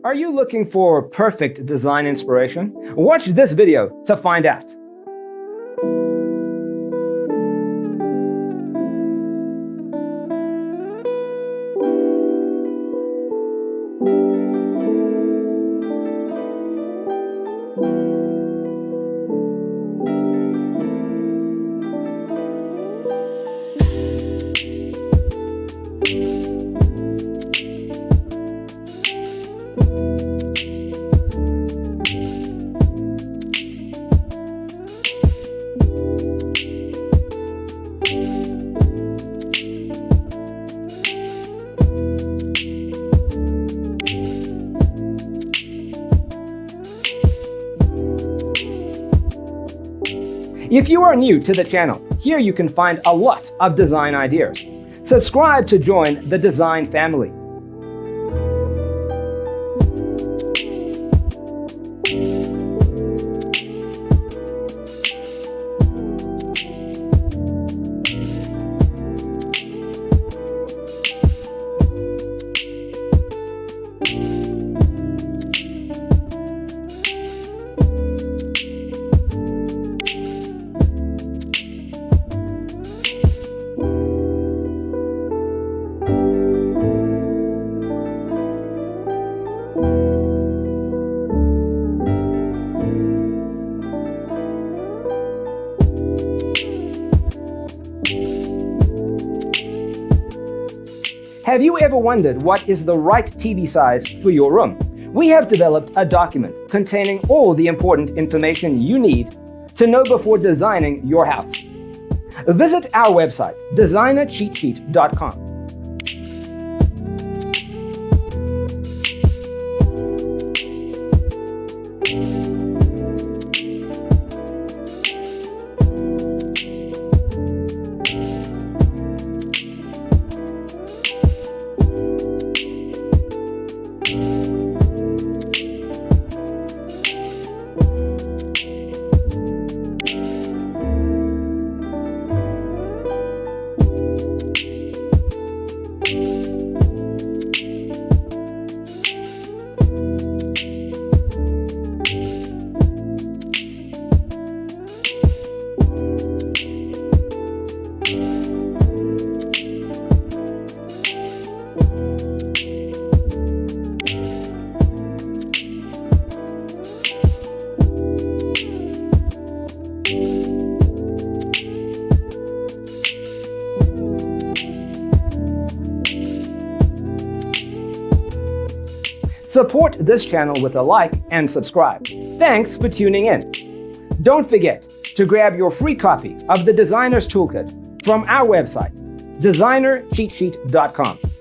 Are you looking for perfect design inspiration? Watch this video to find out. If you are new to the channel, here you can find a lot of design ideas. Subscribe to join the design family. Have you ever wondered what is the right TV size for your room? We have developed a document containing all the important information you need to know before designing your house. Visit our website, designercheatsheet.com. Support this channel with a like and subscribe. Thanks for tuning in. Don't forget to grab your free copy of the Designer's Toolkit from our website, designercheatsheet.com.